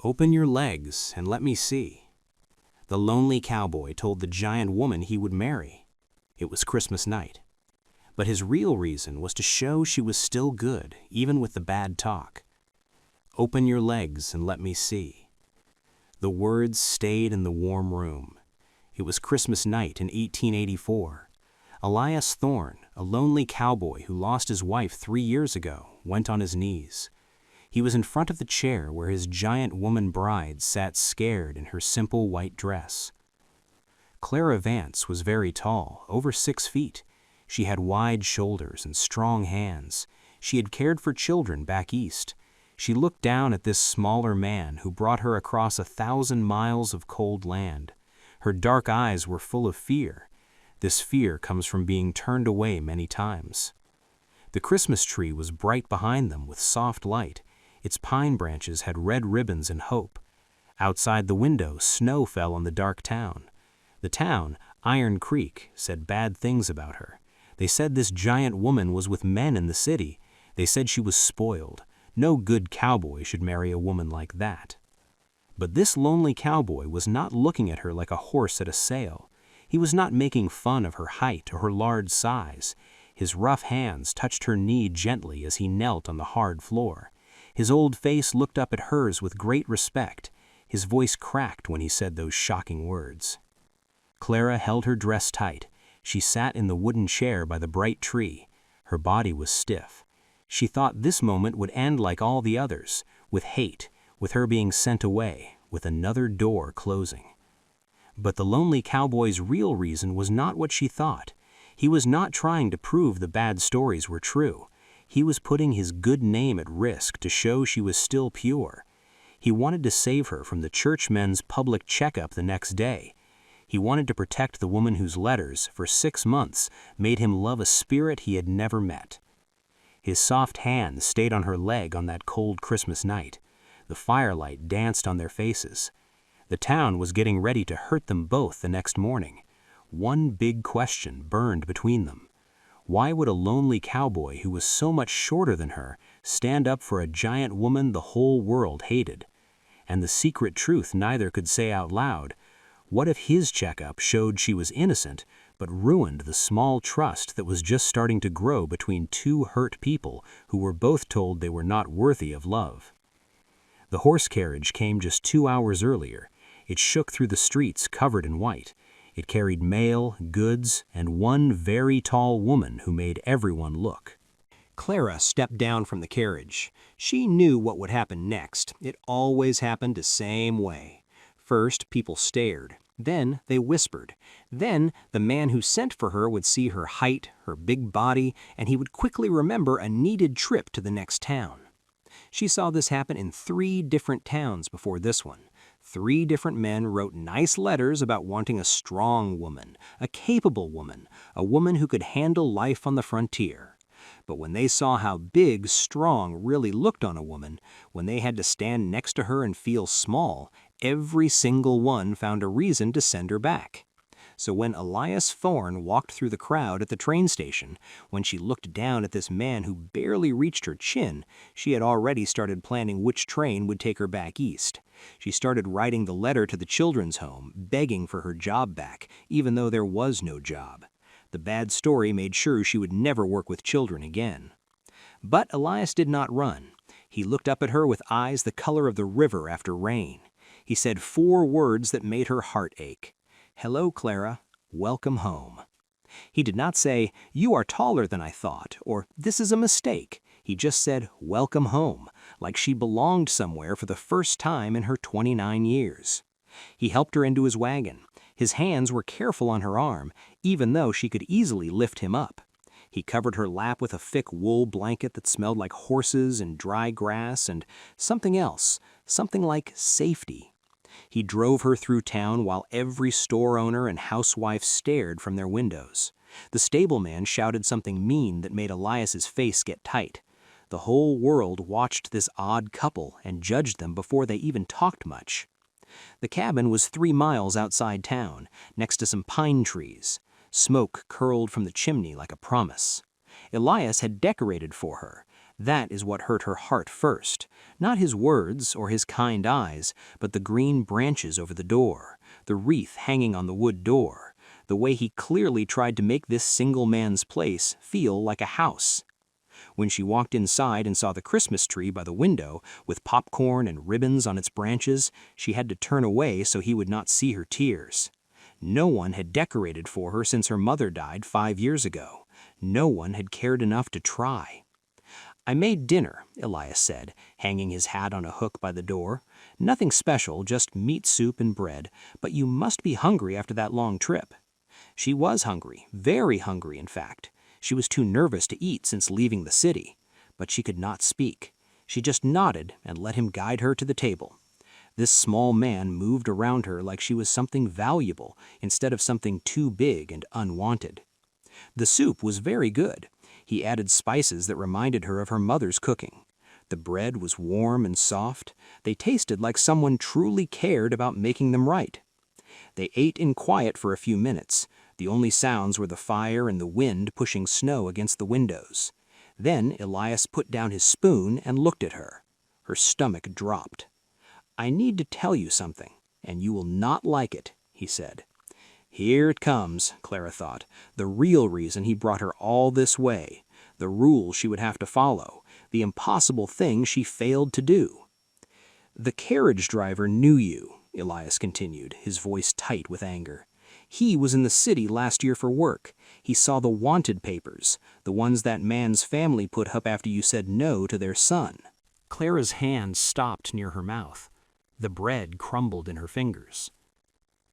Open your legs and let me see. The lonely cowboy told the giant woman he would marry. It was Christmas night. But his real reason was to show she was still good, even with the bad talk. Open your legs and let me see. The words stayed in the warm room. It was Christmas night in 1884. Elias Thorne, a lonely cowboy who lost his wife 3 years ago, went on his knees. He was in front of the chair where his giant woman bride sat scared in her simple white dress. Clara Vance was very tall, over 6 feet. She had wide shoulders and strong hands. She had cared for children back east. She looked down at this smaller man who brought her across 1,000 miles of cold land. Her dark eyes were full of fear. This fear comes from being turned away many times. The Christmas tree was bright behind them with soft light. Its pine branches had red ribbons and hope. Outside the window, snow fell on the dark town. The town, Iron Creek, said bad things about her. They said this giant woman was with men in the city. They said she was spoiled. No good cowboy should marry a woman like that. But this lonely cowboy was not looking at her like a horse at a sale. He was not making fun of her height or her large size. His rough hands touched her knee gently as he knelt on the hard floor. His old face looked up at hers with great respect. His voice cracked when he said those shocking words. Clara held her dress tight. She sat in the wooden chair by the bright tree. Her body was stiff. She thought this moment would end like all the others, with hate, with her being sent away, with another door closing. But the lonely cowboy's real reason was not what she thought. He was not trying to prove the bad stories were true. He was putting his good name at risk to show she was still pure. He wanted to save her from the churchmen's public checkup the next day. He wanted to protect the woman whose letters, for 6 months, made him love a spirit he had never met. His soft hand stayed on her leg on that cold Christmas night. The firelight danced on their faces. The town was getting ready to hurt them both the next morning. One big question burned between them. Why would a lonely cowboy who was so much shorter than her stand up for a giant woman the whole world hated? And the secret truth neither could say out loud. What if his checkup showed she was innocent, but ruined the small trust that was just starting to grow between 2 hurt people who were both told they were not worthy of love? The horse carriage came just 2 hours earlier. It shook through the streets covered in white. It carried mail, goods, and one very tall woman who made everyone look. Clara stepped down from the carriage. She knew what would happen next. It always happened the same way. First, people stared. Then they whispered. Then the man who sent for her would see her height, her big body, and he would quickly remember a needed trip to the next town. She saw this happen in 3 different towns before this one. 3 different men wrote nice letters about wanting a strong woman, a capable woman, a woman who could handle life on the frontier. But when they saw how big, strong really looked on a woman, when they had to stand next to her and feel small, every single one found a reason to send her back. So when Elias Thorne walked through the crowd at the train station, when she looked down at this man who barely reached her chin, she had already started planning which train would take her back east. She started writing the letter to the children's home, begging for her job back, even though there was no job. The bad story made sure she would never work with children again. But Elias did not run. He looked up at her with eyes the color of the river after rain. He said 4 words that made her heart ache. "Hello, Clara. Welcome home." He did not say, "You are taller than I thought," or "This is a mistake." He just said, "Welcome home," like she belonged somewhere for the first time in her 29 years. He helped her into his wagon. His hands were careful on her arm, even though she could easily lift him up. He covered her lap with a thick wool blanket that smelled like horses and dry grass and something else, something like safety. He drove her through town while every store owner and housewife stared from their windows. The stableman shouted something mean that made Elias's face get tight. The whole world watched this odd couple and judged them before they even talked much. The cabin was 3 miles outside town, next to some pine trees. Smoke curled from the chimney like a promise. Elias had decorated for her. That is what hurt her heart first. Not his words or his kind eyes, but the green branches over the door, the wreath hanging on the wood door, the way he clearly tried to make this single man's place feel like a house. When she walked inside and saw the Christmas tree by the window, with popcorn and ribbons on its branches, she had to turn away so he would not see her tears. No one had decorated for her since her mother died 5 years ago. No one had cared enough to try. "I made dinner," Elias said, hanging his hat on a hook by the door. "Nothing special, just meat soup and bread, but you must be hungry after that long trip." She was hungry, very hungry, in fact. She was too nervous to eat since leaving the city, but she could not speak. She just nodded and let him guide her to the table. This small man moved around her like she was something valuable instead of something too big and unwanted. The soup was very good. He added spices that reminded her of her mother's cooking. The bread was warm and soft. They tasted like someone truly cared about making them right. They ate in quiet for a few minutes. The only sounds were the fire and the wind pushing snow against the windows. Then Elias put down his spoon and looked at her. Her stomach dropped. "I need to tell you something, and you will not like it," he said. Here it comes, Clara thought, the real reason he brought her all this way, the rule she would have to follow, the impossible thing she failed to do. "The carriage driver knew you," Elias continued, his voice tight with anger. "He was in the city last year for work. He saw the wanted papers, the ones that man's family put up after you said no to their son." Clara's hand stopped near her mouth. The bread crumbled in her fingers.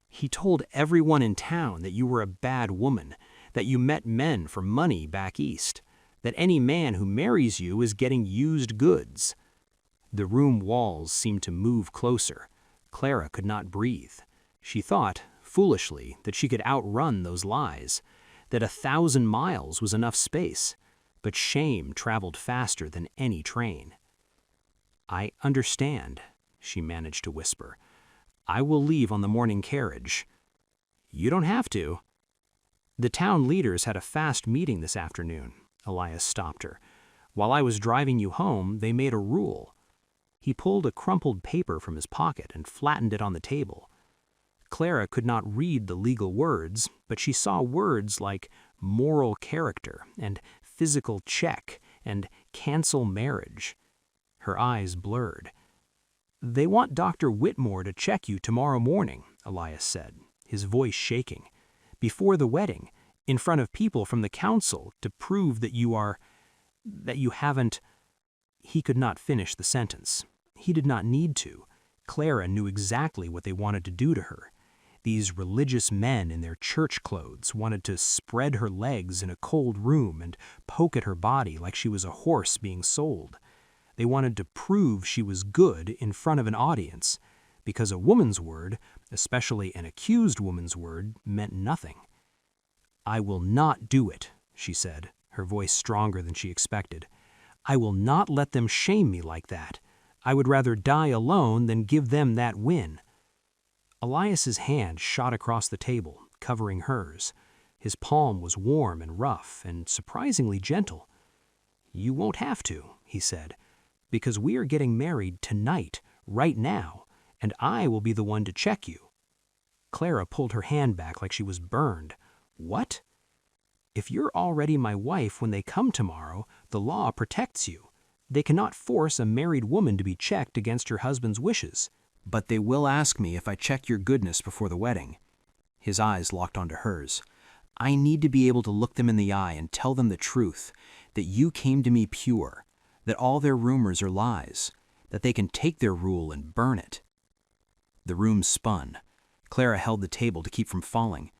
"He told everyone in town that you were a bad woman, that you met men for money back east, that any man who marries you is getting used goods." The room walls seemed to move closer. Clara could not breathe. She thought, foolishly, that she could outrun those lies, that 1,000 miles was enough space, but shame traveled faster than any train. "I understand," she managed to whisper. "I will leave on the morning carriage." "You don't have to." "The town leaders had a fast meeting this afternoon," Elias stopped her. "While I was driving you home, they made a rule." He pulled a crumpled paper from his pocket and flattened it on the table. Clara could not read the legal words, but she saw words like moral character and physical check and cancel marriage. Her eyes blurred. "They want Dr. Whitmore to check you tomorrow morning," Elias said, his voice shaking. "Before the wedding, in front of people from the council, to prove that you haven't—" He could not finish the sentence. He did not need to. Clara knew exactly what they wanted to do to her. These religious men in their church clothes wanted to spread her legs in a cold room and poke at her body like she was a horse being sold. They wanted to prove she was good in front of an audience, because a woman's word, especially an accused woman's word, meant nothing. "I will not do it," she said, her voice stronger than she expected. "I will not let them shame me like that. I would rather die alone than give them that win." Elias's hand shot across the table, covering hers. His palm was warm and rough and surprisingly gentle. "You won't have to," he said, "because we are getting married tonight, right now, and I will be the one to check you." Clara pulled her hand back like she was burned. "What?" "If you're already my wife when they come tomorrow, the law protects you. They cannot force a married woman to be checked against her husband's wishes. But they will ask me if I check your goodness before the wedding." His eyes locked onto hers. "I need to be able to look them in the eye and tell them the truth, that you came to me pure, that all their rumors are lies, that they can take their rule and burn it." The room spun. Clara held the table to keep from falling.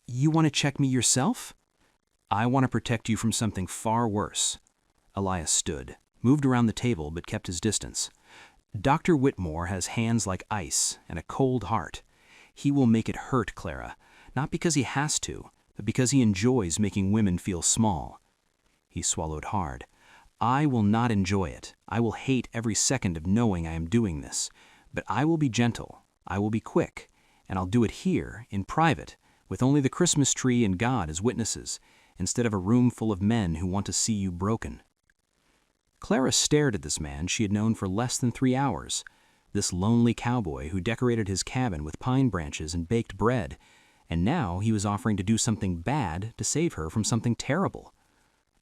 "You want to check me yourself?" "I want to protect you from something far worse." Elias stood, moved around the table but kept his distance. "Dr. Whitmore has hands like ice and a cold heart. He will make it hurt, Clara, not because he has to, but because he enjoys making women feel small." He swallowed hard. "I will not enjoy it. I will hate every second of knowing I am doing this. But I will be gentle. I will be quick. And I'll do it here, in private, with only the Christmas tree and God as witnesses, instead of a room full of men who want to see you broken." Clara stared at this man she had known for less than 3 hours, this lonely cowboy who decorated his cabin with pine branches and baked bread, and now he was offering to do something bad to save her from something terrible.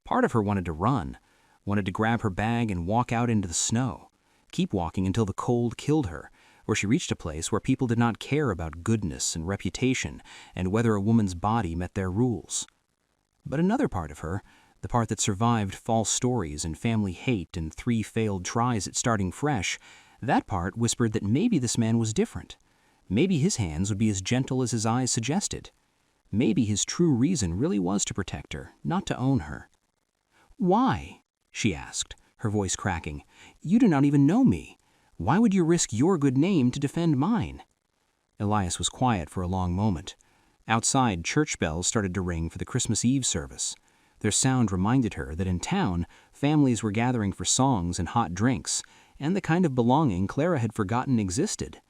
Part of her wanted to run, wanted to grab her bag and walk out into the snow, keep walking until the cold killed her, or she reached a place where people did not care about goodness and reputation and whether a woman's body met their rules. But another part of her, the part that survived false stories and family hate and 3 failed tries at starting fresh, that part whispered that maybe this man was different. Maybe his hands would be as gentle as his eyes suggested. Maybe his true reason really was to protect her, not to own her. "Why?" she asked, her voice cracking. "You do not even know me. Why would you risk your good name to defend mine?" Elias was quiet for a long moment. Outside, church bells started to ring for the Christmas Eve service. Their sound reminded her that in town, families were gathering for songs and hot drinks, and the kind of belonging Clara had forgotten existed.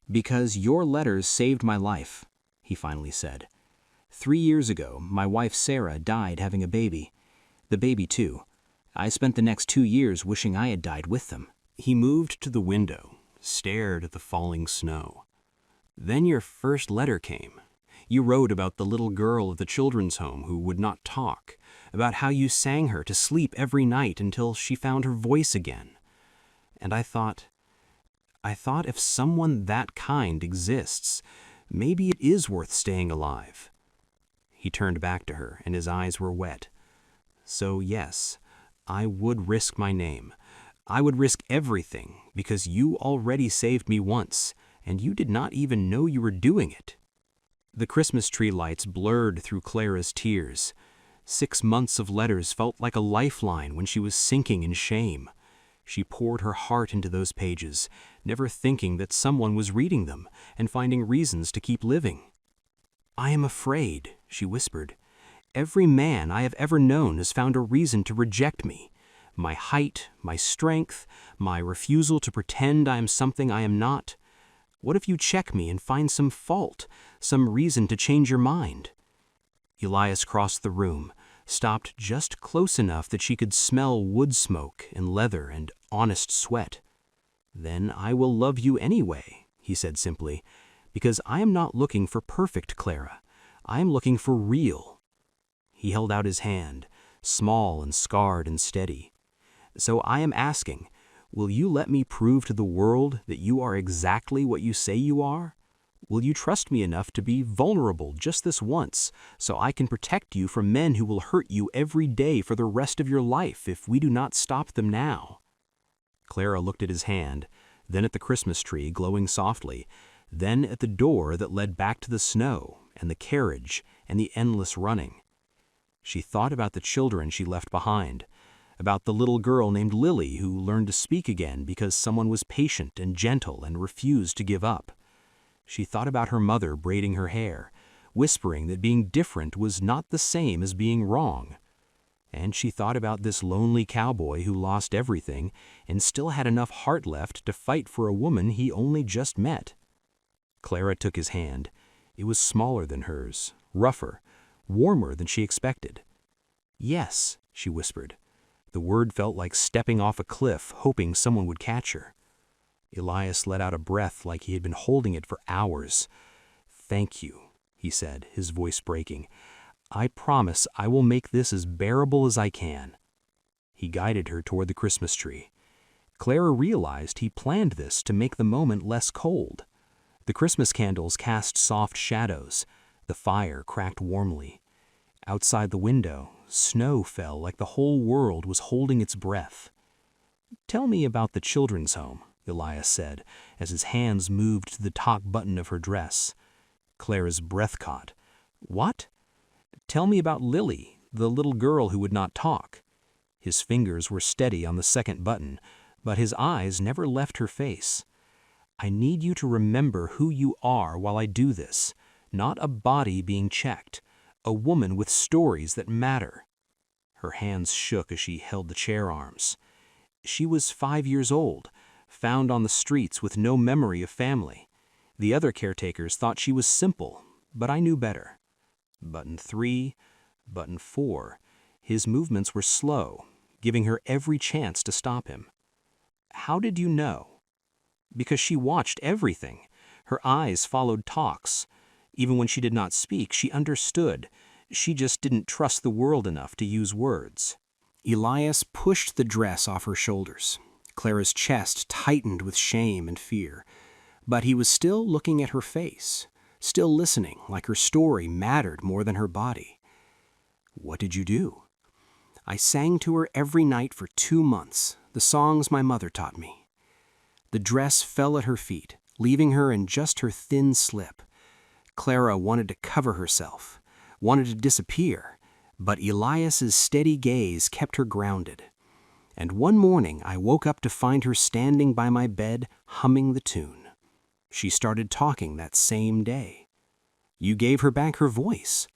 "Because your letters saved my life," he finally said. 3 years ago, my wife Sarah died having a baby. The baby, too. I spent the next 2 years wishing I had died with them." He moved to the window, stared at the falling snow. "Then your first letter came. You wrote about the little girl at the children's home who would not talk, about how you sang her to sleep every night until she found her voice again. And I thought if someone that kind exists, maybe it is worth staying alive." He turned back to her, and his eyes were wet. "So yes, I would risk my name. I would risk everything, because you already saved me once, and you did not even know you were doing it." The Christmas tree lights blurred through Clara's tears. 6 months of letters felt like a lifeline when she was sinking in shame. She poured her heart into those pages, never thinking that someone was reading them and finding reasons to keep living. "I am afraid," she whispered. "Every man I have ever known has found a reason to reject me. My height, my strength, my refusal to pretend I am something I am not. What if you check me and find some fault, some reason to change your mind?" Elias crossed the room, stopped just close enough that she could smell wood smoke and leather and honest sweat. "Then I will love you anyway," he said simply, "because I am not looking for perfect Clara. I am looking for real." He held out his hand, small and scarred and steady. "So I am asking, will you let me prove to the world that you are exactly what you say you are? Will you trust me enough to be vulnerable just this once, so I can protect you from men who will hurt you every day for the rest of your life if we do not stop them now?" Clara looked at his hand, then at the Christmas tree glowing softly, then at the door that led back to the snow and the carriage and the endless running. She thought about the children she left behind, about the little girl named Lily who learned to speak again because someone was patient and gentle and refused to give up. She thought about her mother braiding her hair, whispering that being different was not the same as being wrong. And she thought about this lonely cowboy who lost everything and still had enough heart left to fight for a woman he only just met. Clara took his hand. It was smaller than hers, rougher, warmer than she expected. "Yes," she whispered. The word felt like stepping off a cliff, hoping someone would catch her. Elias let out a breath like he had been holding it for hours. "Thank you," he said, his voice breaking. "I promise I will make this as bearable as I can." He guided her toward the Christmas tree. Clara realized he planned this to make the moment less cold. The Christmas candles cast soft shadows. The fire cracked warmly. Outside the window, snow fell like the whole world was holding its breath. "Tell me about the children's home," Elias said, as his hands moved to the top button of her dress. Clara's breath caught. "What?" "Tell me about Lily, the little girl who would not talk." His fingers were steady on the second button, but his eyes never left her face. "I need you to remember who you are while I do this, not a body being checked, a woman with stories that matter." Her hands shook as she held the chair arms. "She was 5 years old, found on the streets with no memory of family. The other caretakers thought she was simple, but I knew better." Button 3, button 4. His movements were slow, giving her every chance to stop him. "How did you know?" "Because she watched everything. Her eyes followed talks. Even when she did not speak, she understood. She just didn't trust the world enough to use words." Elias pushed the dress off her shoulders. Clara's chest tightened with shame and fear. But he was still looking at her face, still listening like her story mattered more than her body. "What did you do?" "I sang to her every night for 2 months, the songs my mother taught me." The dress fell at her feet, leaving her in just her thin slip. Clara wanted to cover herself, wanted to disappear, but Elias's steady gaze kept her grounded. And one morning I woke up to find her standing by my bed, humming the tune. She started talking that same day. "You gave her back her voice."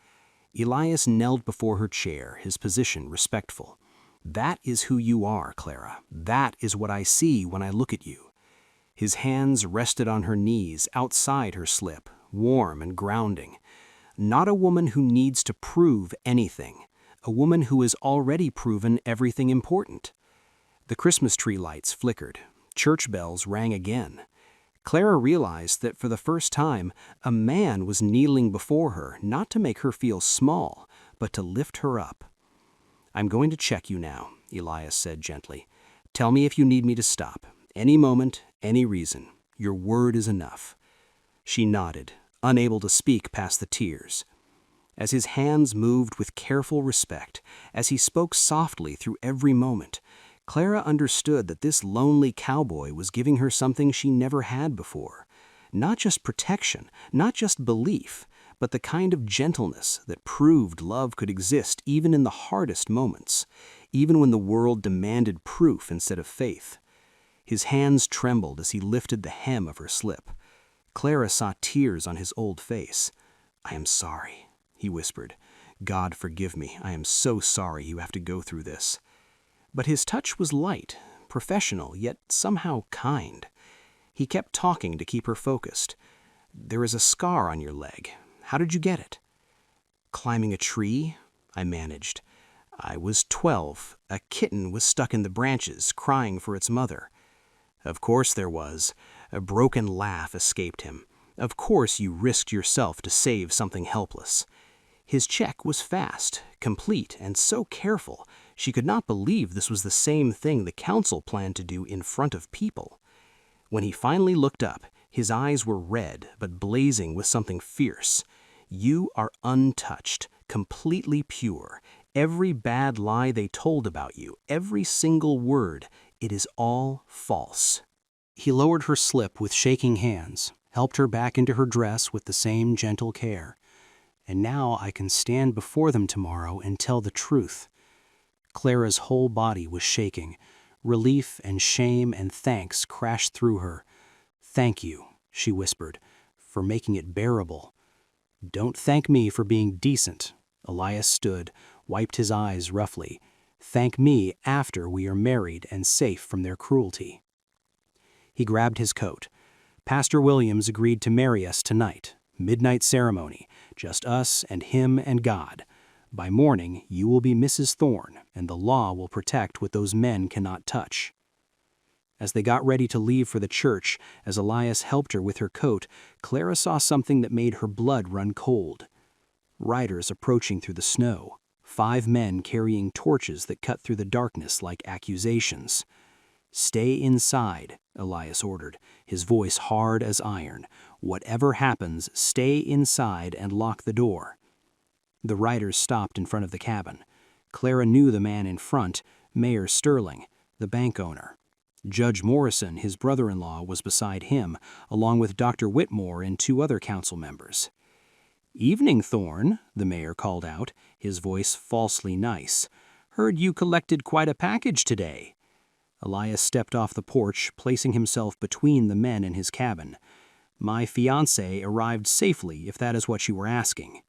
Elias knelt before her chair, his position respectful. "That is who you are, Clara. That is what I see when I look at you." His hands rested on her knees outside her slip, warm and grounding. "Not a woman who needs to prove anything. A woman who has already proven everything important." The Christmas tree lights flickered. Church bells rang again. Clara realized that for the first time, a man was kneeling before her, not to make her feel small, but to lift her up. "I'm going to check you now," Elias said gently. "Tell me if you need me to stop. Any moment, any reason. Your word is enough." She nodded, unable to speak past the tears. As his hands moved with careful respect, as he spoke softly through every moment, Clara understood that this lonely cowboy was giving her something she never had before. Not just protection, not just belief, but the kind of gentleness that proved love could exist even in the hardest moments, even when the world demanded proof instead of faith. His hands trembled as he lifted the hem of her slip. Clara saw tears on his old face. "I am sorry," he whispered. "God forgive me. I am so sorry you have to go through this." But his touch was light, professional, yet somehow kind. He kept talking to keep her focused. "There is a scar on your leg. How did you get it?" "Climbing a tree," I managed. "I was 12. A kitten was stuck in the branches, crying for its mother." "Of course there was." A broken laugh escaped him. "Of course you risked yourself to save something helpless." His check was fast, complete, and so careful, she could not believe this was the same thing the council planned to do in front of people. When he finally looked up, his eyes were red, but blazing with something fierce. "You are untouched, completely pure. Every bad lie they told about you, every single word, it is all false." He lowered her slip with shaking hands, helped her back into her dress with the same gentle care. "And now I can stand before them tomorrow and tell the truth." Clara's whole body was shaking. Relief and shame and thanks crashed through her. "Thank you," she whispered, "for making it bearable." "Don't thank me for being decent." Elias stood, wiped his eyes roughly. "Thank me after we are married and safe from their cruelty." He grabbed his coat. "Pastor Williams agreed to marry us tonight. Midnight ceremony, just us and him and God. By morning, you will be Mrs. Thorne, and the law will protect what those men cannot touch." As they got ready to leave for the church, as Elias helped her with her coat, Clara saw something that made her blood run cold. Riders approaching through the snow, 5 men carrying torches that cut through the darkness like accusations. "Stay inside," Elias ordered, his voice hard as iron. "Whatever happens, stay inside and lock the door." The riders stopped in front of the cabin. Clara knew the man in front, Mayor Sterling, the bank owner. Judge Morrison, his brother-in-law, was beside him, along with Dr. Whitmore and 2 other council members. "Evening, Thorne," the mayor called out, his voice falsely nice. "Heard you collected quite a package today." Elias stepped off the porch, placing himself between the men in his cabin. "My fiancée arrived safely, if that is what you were asking."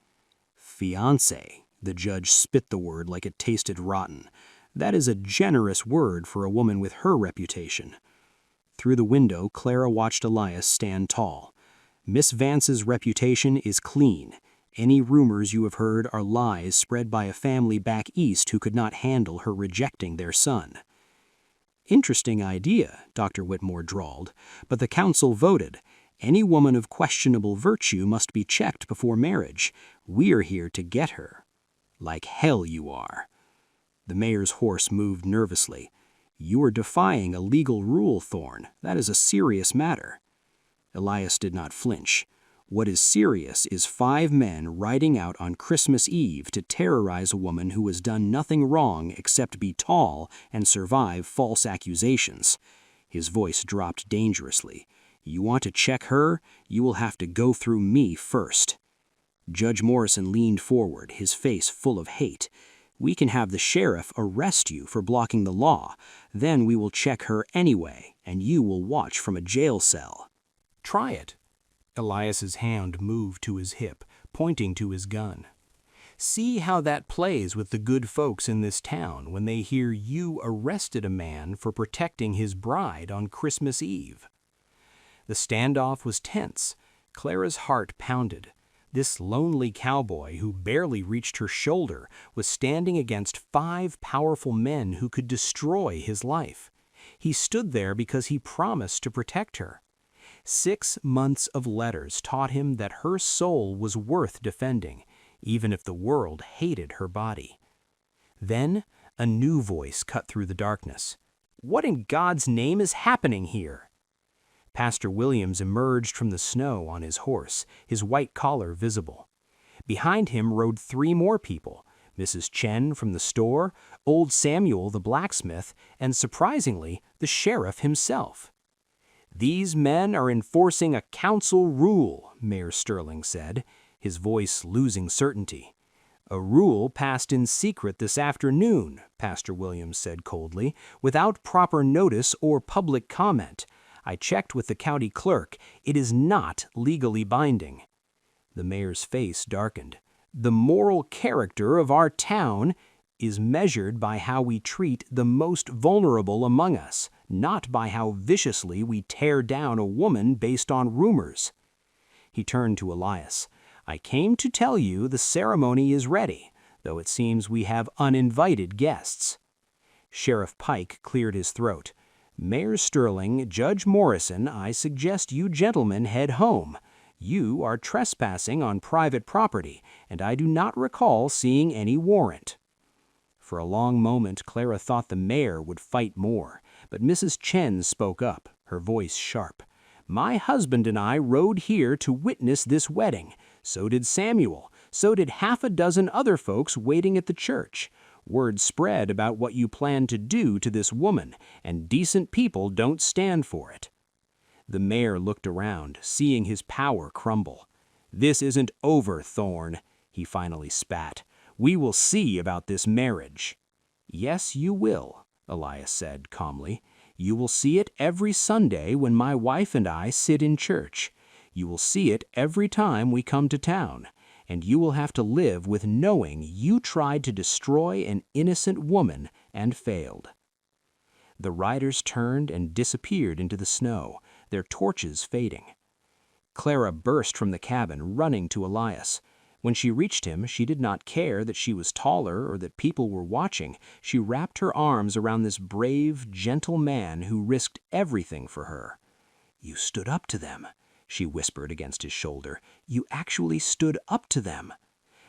"Fiancée," the judge spit the word like it tasted rotten. "That is a generous word for a woman with her reputation." Through the window, Clara watched Elias stand tall. "Miss Vance's reputation is clean. Any rumors you have heard are lies spread by a family back east who could not handle her rejecting their son." "Interesting idea," Dr. Whitmore drawled, but the council voted. "Any woman of questionable virtue must be checked before marriage. We're here to get her." "Like hell you are." The mayor's horse moved nervously. "You are defying a legal rule, Thorne. That is a serious matter." Elias did not flinch. "What is serious is 5 men riding out on Christmas Eve to terrorize a woman who has done nothing wrong except be tall and survive false accusations." His voice dropped dangerously. "You want to check her? You will have to go through me first." Judge Morrison leaned forward, his face full of hate. "We can have the sheriff arrest you for blocking the law. Then we will check her anyway, and you will watch from a jail cell." "Try it." Elias's hand moved to his hip, pointing to his gun. "See how that plays with the good folks in this town when they hear you arrested a man for protecting his bride on Christmas Eve." The standoff was tense. Clara's heart pounded. This lonely cowboy who barely reached her shoulder was standing against 5 powerful men who could destroy his life. He stood there because he promised to protect her. 6 months of letters taught him that her soul was worth defending, even if the world hated her body. Then a new voice cut through the darkness. "What in God's name is happening here?" Pastor Williams emerged from the snow on his horse, his white collar visible. Behind him rode 3 more people, Mrs. Chen from the store, old Samuel the blacksmith, and surprisingly, the sheriff himself. "These men are enforcing a council rule," Mayor Sterling said, his voice losing certainty. "A rule passed in secret this afternoon," Pastor Williams said coldly, "without proper notice or public comment. I checked with the county clerk. It is not legally binding." The mayor's face darkened. "The moral character of our town is measured by how we treat the most vulnerable among us, not by how viciously we tear down a woman based on rumors." He turned to Elias. "I came to tell you the ceremony is ready, though it seems we have uninvited guests." Sheriff Pike cleared his throat. "Mayor Sterling, Judge Morrison, I suggest you gentlemen head home. You are trespassing on private property, and I do not recall seeing any warrant." For a long moment, Clara thought the mayor would fight more, but Mrs. Chen spoke up, her voice sharp. "My husband and I rode here to witness this wedding. So did Samuel. So did half a dozen other folks waiting at the church. Word spread about what you plan to do to this woman, and decent people don't stand for it." The mayor looked around, seeing his power crumble. "This isn't over, Thorne," he finally spat. "We will see about this marriage." "Yes, you will," Elias said calmly. "You will see it every Sunday when my wife and I sit in church. You will see it every time we come to town. And you will have to live with knowing you tried to destroy an innocent woman and failed." The riders turned and disappeared into the snow, their torches fading. Clara burst from the cabin, running to Elias. When she reached him, she did not care that she was taller or that people were watching. She wrapped her arms around this brave, gentle man who risked everything for her. "You stood up to them," she whispered against his shoulder. "You actually stood up to them."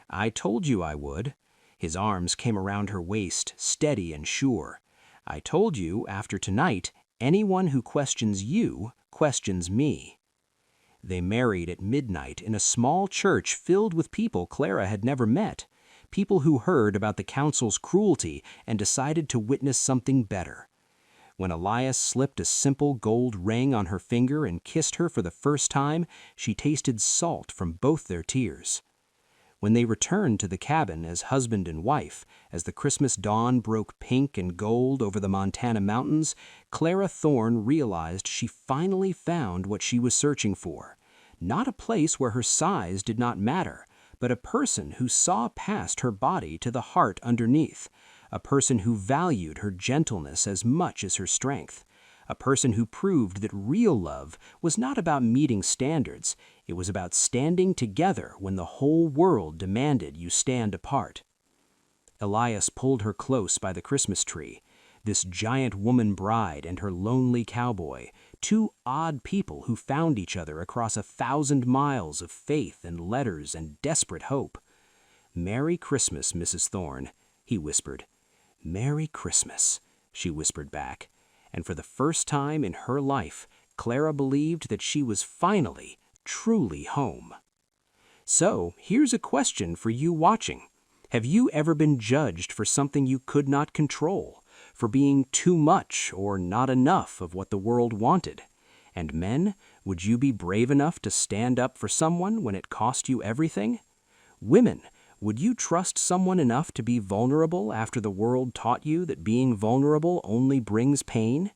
"I told you I would." His arms came around her waist, steady and sure. "I told you, after tonight, anyone who questions you questions me." They married at midnight in a small church filled with people Clara had never met, people who heard about the council's cruelty and decided to witness something better. When Elias slipped a simple gold ring on her finger and kissed her for the first time, she tasted salt from both their tears. When they returned to the cabin as husband and wife, as the Christmas dawn broke pink and gold over the Montana mountains, Clara Thorne realized she finally found what she was searching for. Not a place where her size did not matter, but a person who saw past her body to the heart underneath, a person who valued her gentleness as much as her strength, A person who proved that real love was not about meeting standards, it was about standing together when the whole world demanded you stand apart. Elias pulled her close by the Christmas tree. This giant woman bride and her lonely cowboy, two odd people who found each other across 1,000 miles of faith and letters and desperate hope. "Merry Christmas, Mrs. Thorne," he whispered. "Merry Christmas," she whispered back. And for the first time in her life, Clara believed that she was finally, truly home. So, here's a question for you watching. Have you ever been judged for something you could not control, for being too much or not enough of what the world wanted? And men, would you be brave enough to stand up for someone when it cost you everything? Women, would you trust someone enough to be vulnerable after the world taught you that being vulnerable only brings pain?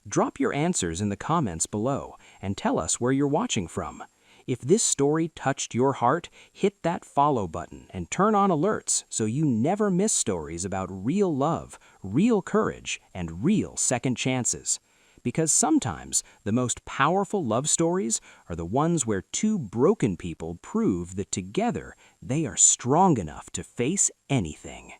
Drop your answers in the comments below and tell us where you're watching from. If this story touched your heart, hit that follow button and turn on alerts so you never miss stories about real love, real courage, and real second chances. Because sometimes the most powerful love stories are the ones where two broken people prove that together they are strong enough to face anything.